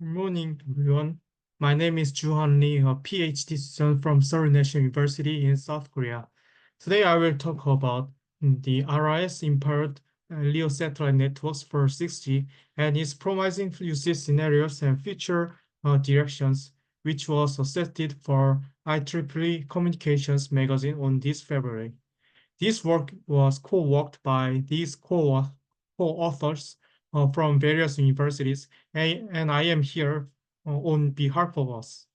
Good morning, everyone. My name is Juhwan Lee, a PhD student from Seoul National University in South Korea. Today, I will talk about the RIS-Empowered LEO satellite networks for 6G and its promising usage scenarios and future directions, which was accepted for IEEE Communications magazine on this February. This work was co-worked by these co-authors from various universities, and I am here on behalf of us.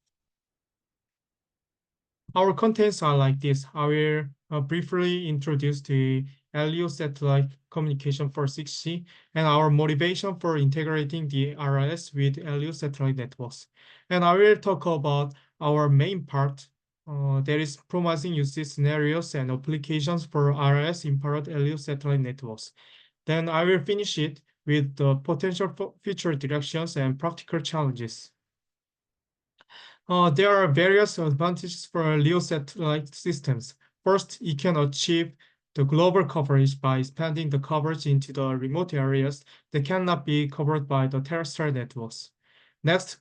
Our contents are like this. I will briefly introduce the LEO satellite communication for 6G and our motivation for integrating the RIS with LEO satellite networks. And I will talk about our main part, that is promising usage scenarios and applications for RIS-empowered LEO satellite networks. Then I will finish it with the potential future directions and practical challenges. There are various advantages for LEO satellite systems. First, it can achieve the global coverage by expanding the coverage into the remote areas that cannot be covered by the terrestrial networks. Next,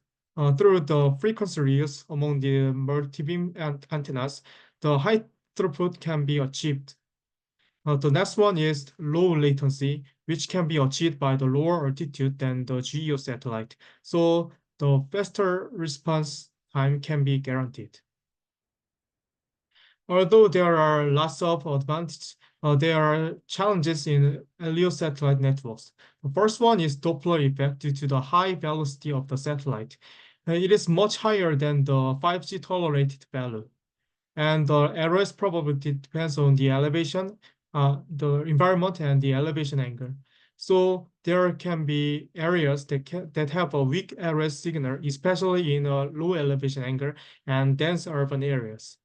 through the frequency reuse among the multi-beam antennas, the high throughput can be achieved. The next one is low latency, which can be achieved by the lower altitude than the GEO satellite. So the faster response time can be guaranteed. Although there are lots of advantages, there are challenges in LEO satellite networks. The first one is Doppler effect due to the high velocity of the satellite. It is much higher than the 5G tolerated value. And the errors probability depends on the elevation, the environment, and the elevation angle. So there can be areas that have a weak RS signal, especially in a low elevation angle and dense urban areas.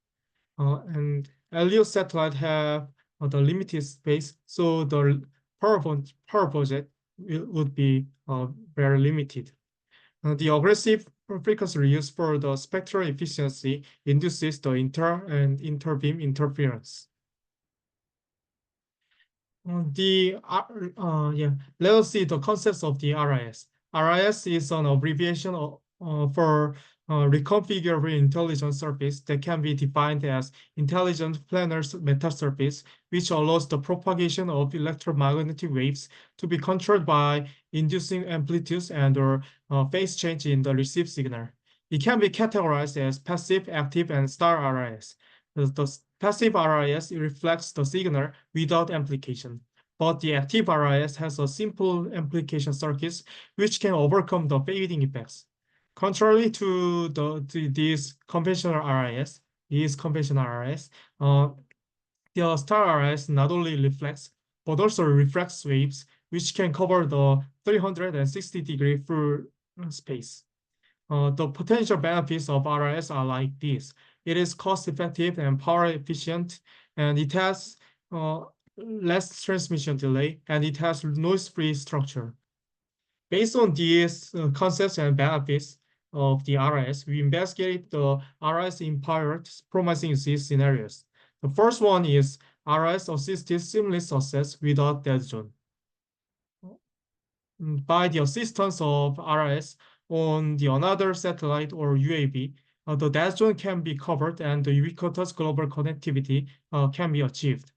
And LEO satellite have the limited space, so the power budget would be very limited. The aggressive frequency reuse for the spectral efficiency induces the inter and interbeam interference. Let us see the concepts of the RIS. RIS is an abbreviation for reconfigurable intelligent surface that can be defined as intelligent planar metasurface, which allows the propagation of electromagnetic waves to be controlled by inducing amplitudes and or phase change in the received signal. It can be categorized as passive, active, and star RIS. The passive RIS reflects the signal without amplification, but the active RIS has a simple amplification circuits which can overcome the fading effects. Contrary to these conventional RIS, the star RIS not only reflects but also refracts waves, which can cover the 360-degree full space. The potential benefits of RIS are like this. It is cost-effective and power-efficient, and it has less transmission delay, and it has noise-free structure. Based on these concepts and benefits of the RIS, we investigate the RIS-empowered promising usage scenarios. The first one is RIS-assisted seamless access without dead zone. By the assistance of RIS on the another satellite or UAV, the dead zone can be covered and the ubiquitous global connectivity can be achieved.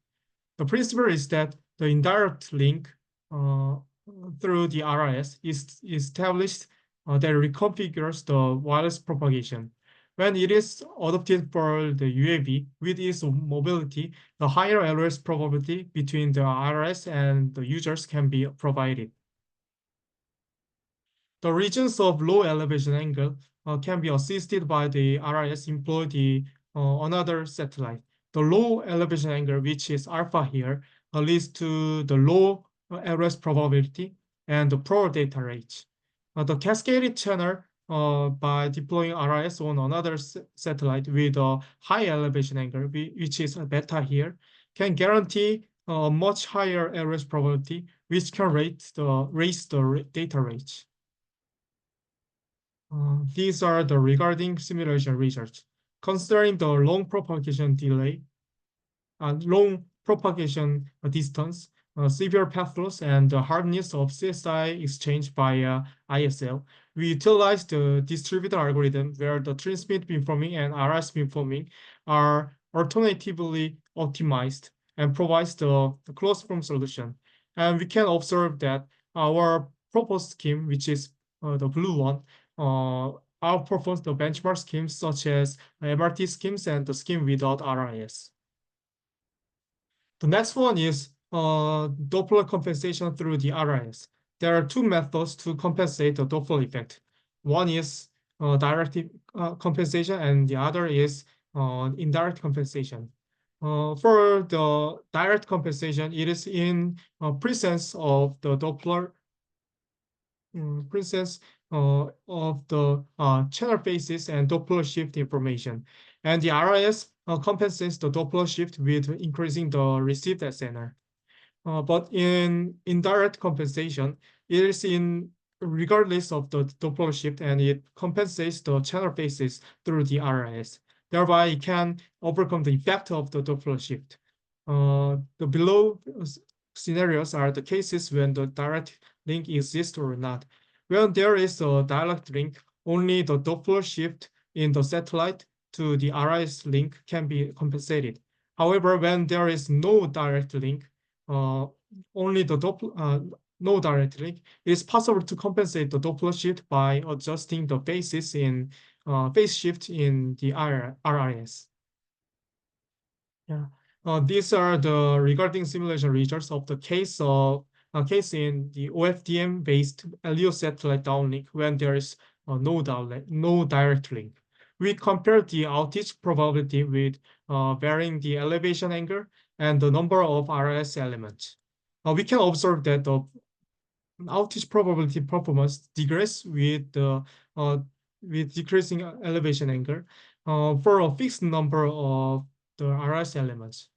The principle is that the indirect link through the RIS is established that reconfigures the wireless propagation. When it is adopted for the UAV with its mobility, the higher LRS probability between the RIS and the users can be provided. The regions of low elevation angle can be assisted by the RIS employ the another satellite. The low elevation angle, which is alpha here, leads to the low LRS probability and the poor data rate. The cascaded channel by deploying RIS on another satellite with a high elevation angle, which is a beta here, can guarantee a much higher LRS probability, which can raise the data rate. These are the regarding simulation results. Considering the long propagation delay and long propagation distance, severe path loss and the hardness of CSI exchange via ISL. We utilize the distributed algorithm where the transmit beamforming and RS beamforming are alternatively optimized and provides the closed form solution. And we can observe that our proposed scheme, which is the blue one, outperforms the benchmark schemes such as MRT schemes and the scheme without RIS. The next one is Doppler compensation through the RIS. There are two methods to compensate the Doppler effect. One is direct compensation and the other is indirect compensation. For the direct compensation, it is in presence of the Doppler presence of the channel basis and Doppler shift information. And the RIS compensates the Doppler shift with increasing the received SNR. But in indirect compensation, it is in regardless of the Doppler shift and it compensates the channel basis through the RIS. Thereby, it can overcome the effect of the Doppler shift. The below scenarios are the cases when the direct link exists or not. When there is a direct link, only the Doppler shift in the satellite to the RIS link can be compensated. However, when there is no direct link, only the Doppler, no direct link, it is possible to compensate the Doppler shift by adjusting the basis in phase shift in the RIS. Yeah. These are the regarding simulation results of the case in the OFDM-based LEO satellite downlink when there is no direct link. We compare the outage probability with varying the elevation angle and the number of RS elements. We can observe that the outage probability performance degrades with decreasing elevation angle for a fixed number of the RS elements.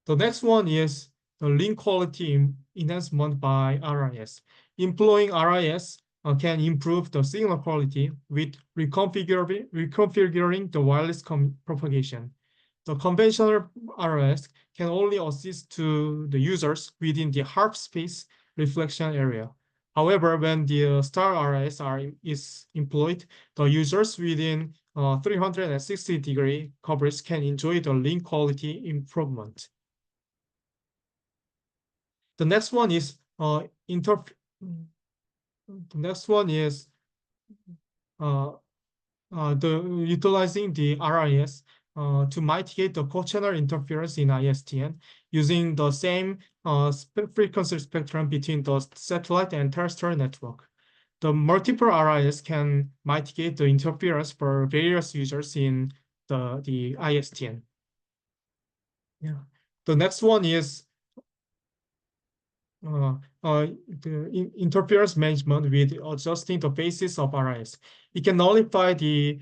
The next one is the link quality enhancement by RIS. Employing RIS can improve the signal quality with reconfiguring the wireless propagation. The conventional RIS can only assist to the users within the half space reflection area. However, when the star RIS is employed, the users within 360-degree coverage can enjoy the link quality improvement. The next one is utilizing the RIS to mitigate the co-channel interference in ISTN using the same frequency spectrum between the satellite and terrestrial network. The multiple RIS can mitigate the interference for various users in the ISTN. Yeah. The next one is the interference management with adjusting the basis of RIS. It can nullify the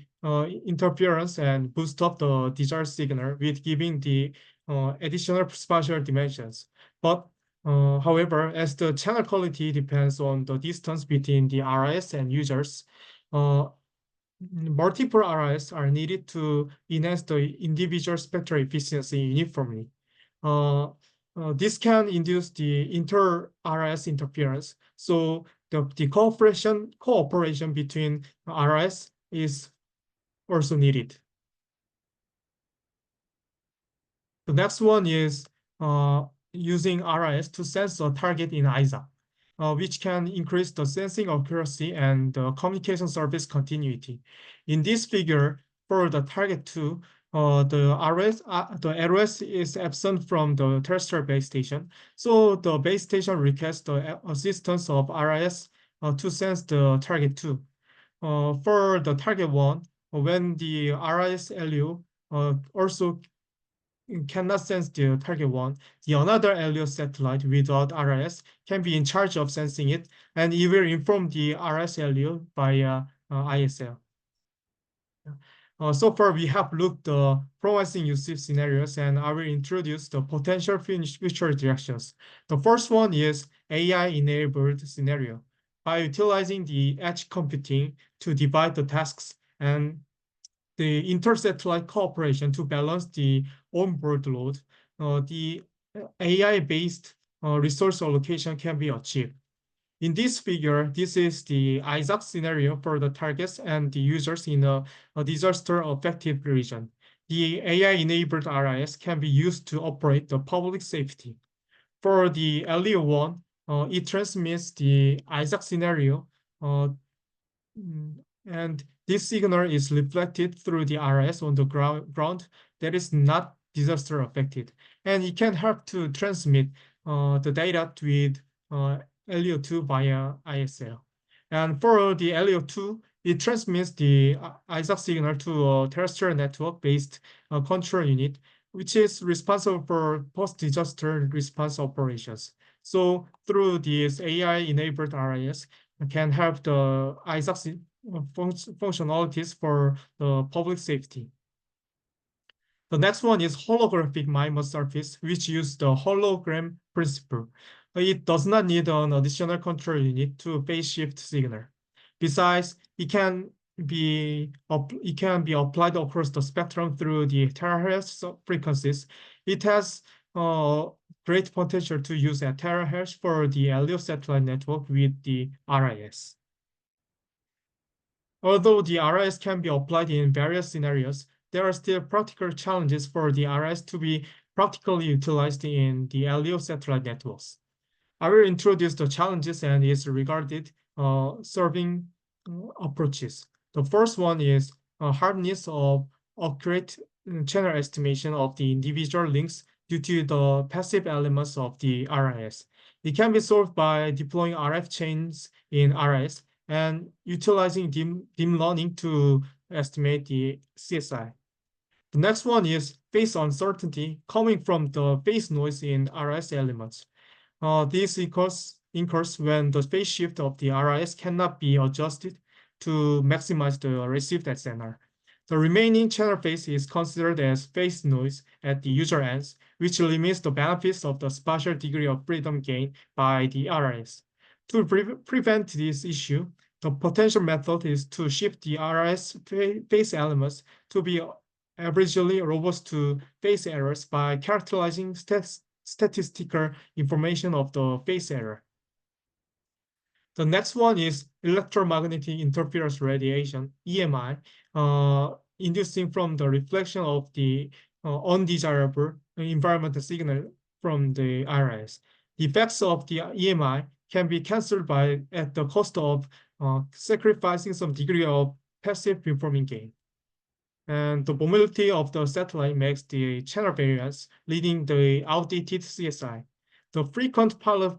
interference and boost up the desired signal with giving the additional spatial dimensions. But however, as the channel quality depends on the distance between the RIS and users, multiple RIS are needed to enhance the individual spectral efficiency uniformly. This can induce the inter-RIS interference. So the cooperation between RIS is also needed. The next one is using RIS to sense a target in ISA, which can increase the sensing accuracy and the communication service continuity. In this figure, for the target 2, the LOS is absent from the terrestrial base station. So the base station requests the assistance of RIS to sense the target 2. For the target 1, when the RIS LU also cannot sense the target 1, the another LEO satellite without RIS can be in charge of sensing it, and it will inform the RIS LEO via ISL. So far, we have looked the promising usage scenarios, and I will introduce the potential future directions. The first one is AI-enabled scenario. By utilizing the edge computing to divide the tasks and the inter-satellite cooperation to balance the onboard load, the AI-based resource allocation can be achieved. In this figure, this is the Isaac scenario for the targets and the users in a disaster-affected region. The AI-enabled RIS can be used to operate the public safety. For the LEO1, it transmits the Isaac scenario, uh, and this signal is reflected through the RIS on the ground that is not disaster affected. And it can help to transmit the data with LEO2 via ISL. And for the LEO2, it transmits the Isaac signal to a terrestrial network-based control unit, which is responsible for post-disaster response operations. So through this AI-enabled RIS, can help the Isaac functionalities for the public safety. The next one is holographic MIMO surface, which uses the hologram principle. It does not need an additional control unit to phase shift signal. Besides, it can be applied across the spectrum through the terahertz frequencies. It has great potential to use at terahertz for the LEO satellite network with the RIS. Although the RIS can be applied in various scenarios, there are still practical challenges for the RIS to be practically utilized in the LEO satellite networks. I will introduce the challenges and its regarded serving approaches. The first one is hardness of accurate channel estimation of the individual links due to the passive elements of the RIS. It can be solved by deploying RF chains in RIS and utilizing deep learning to estimate the CSI. The next one is phase uncertainty coming from the phase noise in RIS elements. This incurs when the phase shift of the RIS cannot be adjusted to maximize the received SNR. The remaining channel phase is considered as phase noise at the user ends, which limits the benefits of the spatial degree of freedom gained by the RIS. To prevent this issue, the potential method is to shift the RIS phase elements to be averagely robust to phase errors by characterizing statistical information of the phase error. The next one is electromagnetic interference radiation, EMI, inducing from the reflection of the undesirable environmental signal from the RIS. The effects of the EMI can be canceled at the cost of sacrificing some degree of passive beamforming gain. And the mobility of the satellite makes the channel variance, leading the outdated CSI. The frequent pilot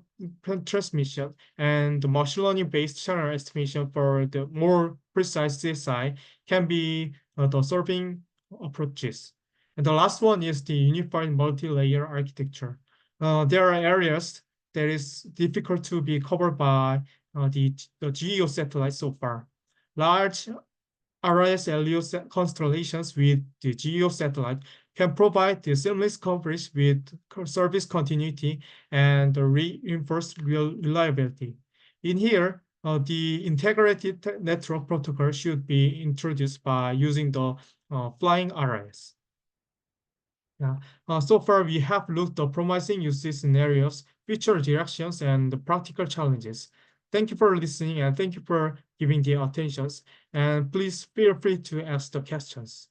transmission and the machine learning-based channel estimation for the more precise CSI can be the solving approaches. And the last one is the unified multi-layer architecture. There are areas that is difficult to be covered by the GEO satellite so far. Large RIS LEO constellations with the GEO satellite can provide the seamless coverage with service continuity and reinforced reliability. In here, the integrated network protocol should be introduced by using the flying RIS. Yeah. So far, we have looked at promising usage scenarios, future directions, and the practical challenges. Thank you for listening and thank you for giving the attentions. And please feel free to ask the questions.